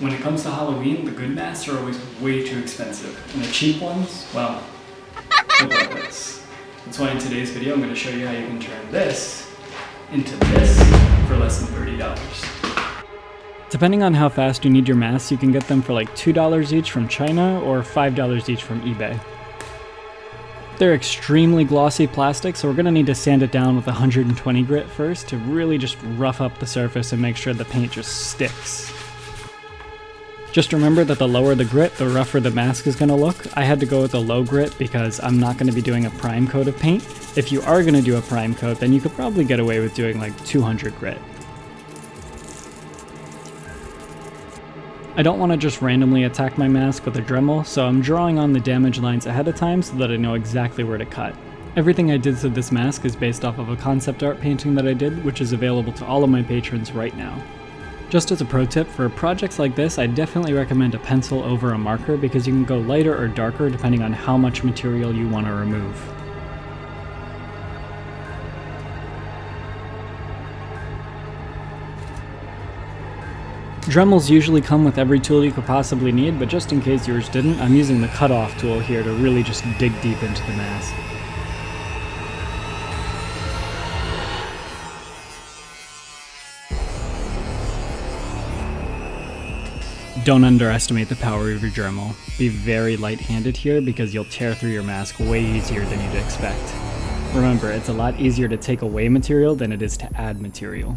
When it comes to Halloween, the good masks are always way too expensive, and the cheap ones, well, look like this. That's why in today's video I'm going to show you how you can turn this into this for less than $30. Depending on how fast you need your masks, you can get them for like $2 each from China or $5 each from eBay. They're extremely glossy plastic, so we're going to need to sand it down with 120 grit first to really just rough up the surface and make sure the paint just sticks. Just remember that the lower the grit, the rougher the mask is going to look. I had to go with a low grit because I'm not going to be doing a prime coat of paint. If you are going to do a prime coat, then you could probably get away with doing like 200 grit. I don't want to just randomly attack my mask with a Dremel, so I'm drawing on the damage lines ahead of time so that I know exactly where to cut. Everything I did to this mask is based off of a concept art painting that I did, which is available to all of my patrons right now. Just as a pro tip, for projects like this, I definitely recommend a pencil over a marker because you can go lighter or darker depending on how much material you want to remove. Dremels usually come with every tool you could possibly need, but just in case yours didn't, I'm using the cutoff tool here to really just dig deep into the mask. Don't underestimate the power of your Dremel. Be very light-handed here because you'll tear through your mask way easier than you'd expect. Remember, it's a lot easier to take away material than it is to add material.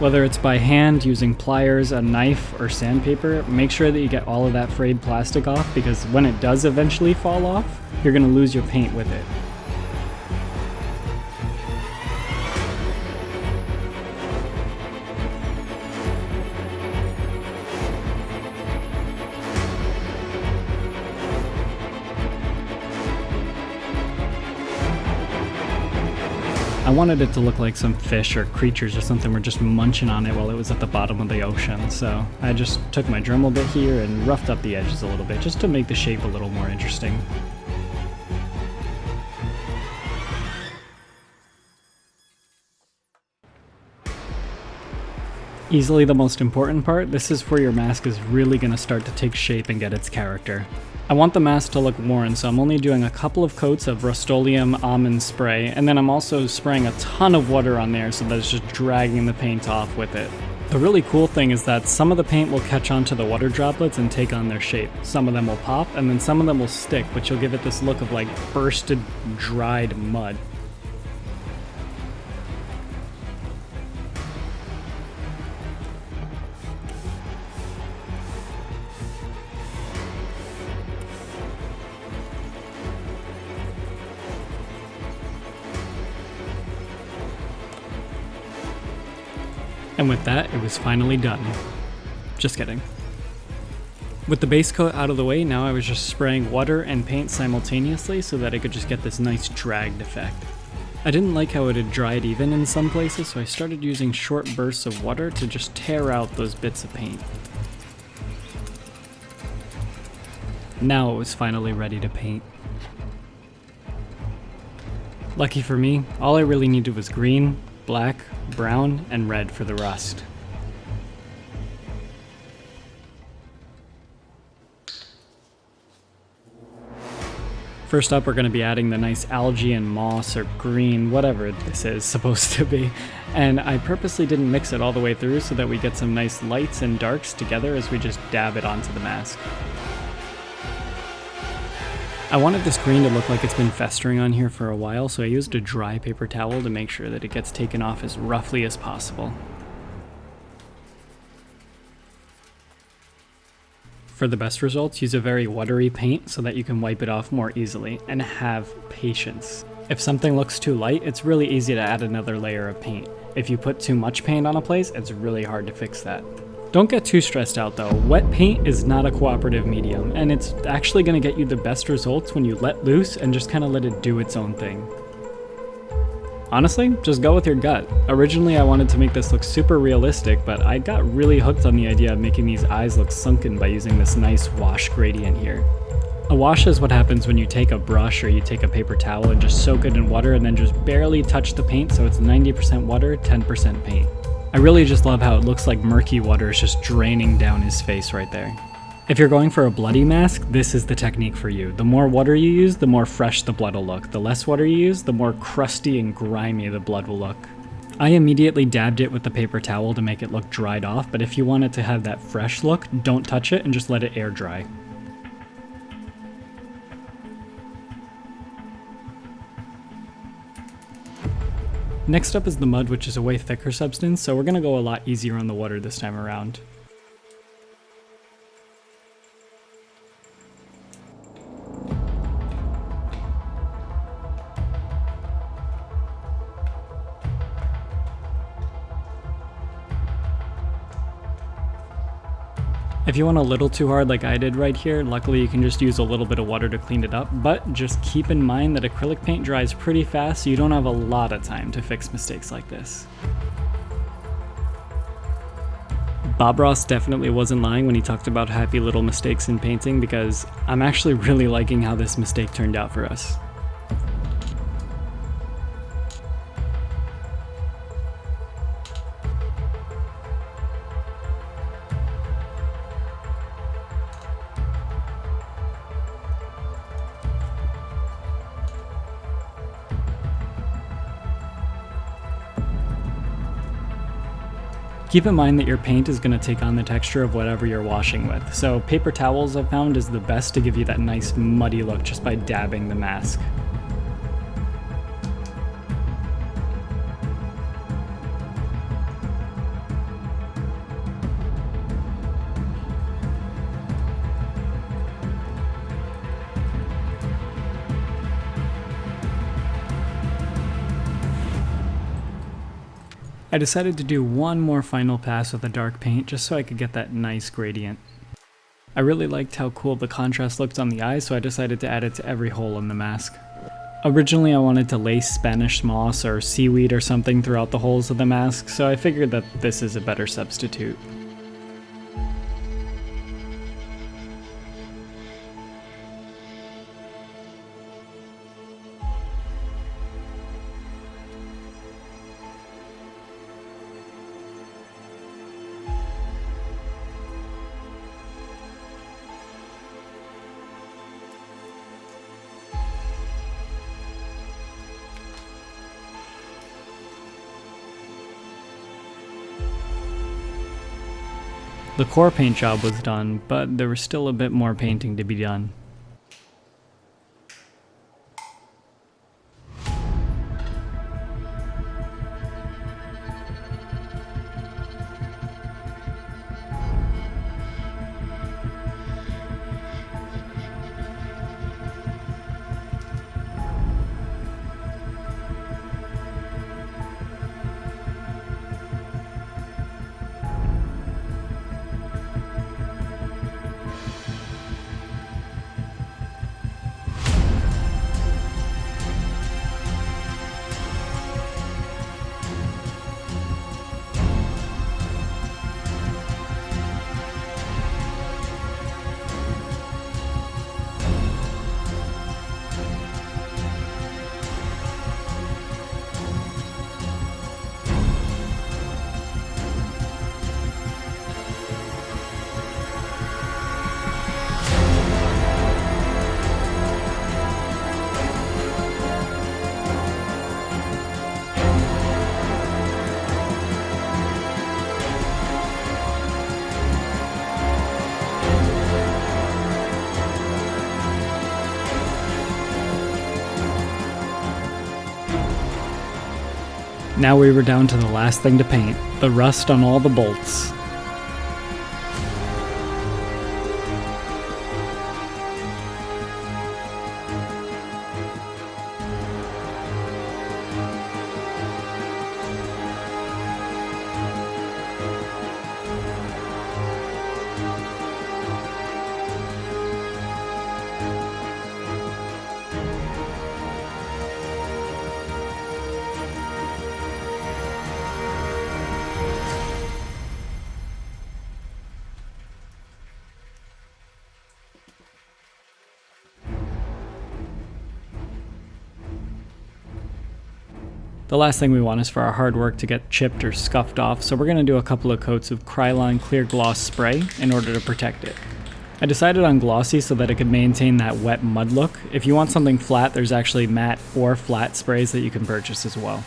Whether it's by hand, using pliers, a knife, or sandpaper, make sure that you get all of that frayed plastic off because when it does eventually fall off, you're going to lose your paint with it. I wanted it to look like some fish or creatures or something were just munching on it while it was at the bottom of the ocean, so I just took my Dremel bit here and roughed up the edges a little bit just to make the shape a little more interesting. Easily the most important part, this is where your mask is really going to start to take shape and get its character. I want the mask to look worn, so I'm only doing a couple of coats of Rust-Oleum almond spray, and then I'm also spraying a ton of water on there so that it's just dragging the paint off with it. The really cool thing is that some of the paint will catch onto the water droplets and take on their shape. Some of them will pop, and then some of them will stick, which will give it this look of like bursted, dried mud. And with that, it was finally done. Just kidding. With the base coat out of the way, now I was just spraying water and paint simultaneously so that I could just get this nice dragged effect. I didn't like how it had dried even in some places, so I started using short bursts of water to just tear out those bits of paint. Now it was finally ready to paint. Lucky for me, all I really needed was green, black, brown, and red for the rust. First up, we're going to be adding the nice algae and moss or green, whatever this is supposed to be. And I purposely didn't mix it all the way through so that we get some nice lights and darks together as we just dab it onto the mask. I wanted this green to look like it's been festering on here for a while, so I used a dry paper towel to make sure that it gets taken off as roughly as possible. For the best results, use a very watery paint so that you can wipe it off more easily, and have patience. If something looks too light, it's really easy to add another layer of paint. If you put too much paint on a place, it's really hard to fix that. Don't get too stressed out though. Wet paint is not a cooperative medium, and it's actually going to get you the best results when you let loose and just kind of let it do its own thing. Honestly, just go with your gut. Originally I wanted to make this look super realistic, but I got really hooked on the idea of making these eyes look sunken by using this nice wash gradient here. A wash is what happens when you take a brush or you take a paper towel and just soak it in water and then just barely touch the paint, so it's 90% water, 10% paint. I really just love how it looks like murky water is just draining down his face right there. If you're going for a bloody mask, this is the technique for you. The more water you use, the more fresh the blood will look. The less water you use, the more crusty and grimy the blood will look. I immediately dabbed it with the paper towel to make it look dried off, but if you want it to have that fresh look, don't touch it and just let it air dry. Next up is the mud, which is a way thicker substance, so we're going to go a lot easier on the water this time around. If you went a little too hard like I did right here, luckily you can just use a little bit of water to clean it up, but just keep in mind that acrylic paint dries pretty fast, so you don't have a lot of time to fix mistakes like this. Bob Ross definitely wasn't lying when he talked about happy little mistakes in painting, because I'm actually really liking how this mistake turned out for us. Keep in mind that your paint is going to take on the texture of whatever you're washing with, so paper towels I've found is the best to give you that nice muddy look just by dabbing the mask. I decided to do one more final pass with a dark paint just so I could get that nice gradient. I really liked how cool the contrast looked on the eyes, so I decided to add it to every hole in the mask. Originally I wanted to lace Spanish moss or seaweed or something throughout the holes of the mask, so I figured that this is a better substitute. The core paint job was done, but there was still a bit more painting to be done. Now we were down to the last thing to paint, the rust on all the bolts. The last thing we want is for our hard work to get chipped or scuffed off, so we're going to do a couple of coats of Krylon Clear Gloss spray in order to protect it. I decided on glossy so that it could maintain that wet mud look. If you want something flat, there's actually matte or flat sprays that you can purchase as well.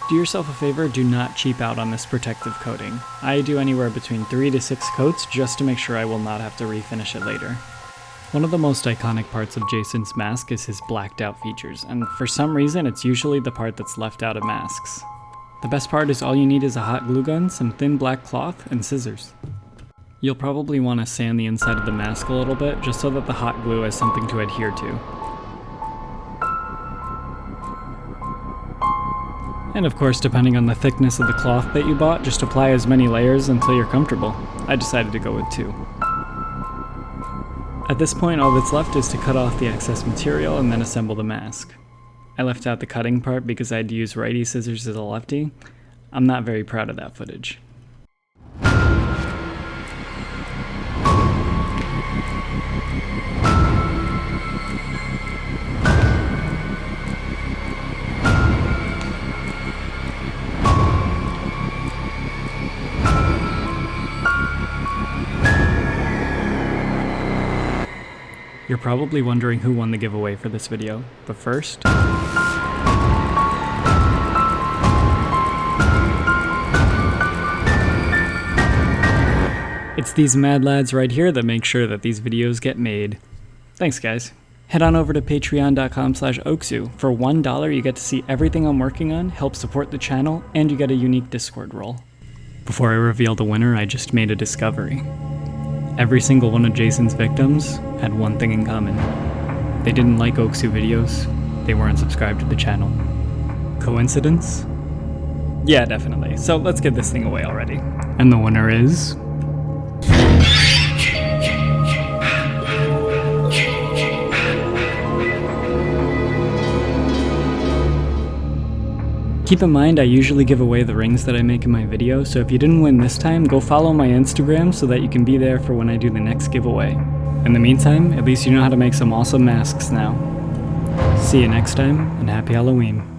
Do yourself a favor, do not cheap out on this protective coating. I do anywhere between 3 to 6 coats just to make sure I will not have to refinish it later. One of the most iconic parts of Jason's mask is his blacked out features, and for some reason it's usually the part that's left out of masks. The best part is all you need is a hot glue gun, some thin black cloth, and scissors. You'll probably want to sand the inside of the mask a little bit, just so that the hot glue has something to adhere to. And of course, depending on the thickness of the cloth that you bought, just apply as many layers until you're comfortable. I decided to go with 2. At this point, all that's left is to cut off the excess material and then assemble the mask. I left out the cutting part because I had to use righty scissors as a lefty. I'm not very proud of that footage. You're probably wondering who won the giveaway for this video, but first... it's these mad lads right here that make sure that these videos get made. Thanks guys. Head on over to patreon.com/oaksu. For $1 you get to see everything I'm working on, help support the channel, and you get a unique Discord role. Before I reveal the winner, I just made a discovery. Every single one of Jason's victims had one thing in common. They didn't like Oaksu videos. They weren't subscribed to the channel. Coincidence? Yeah, definitely. So let's give this thing away already. And the winner is... Keep in mind, I usually give away the rings that I make in my videos, so if you didn't win this time, go follow my Instagram so that you can be there for when I do the next giveaway. In the meantime, at least you know how to make some awesome masks now. See you next time, and happy Halloween.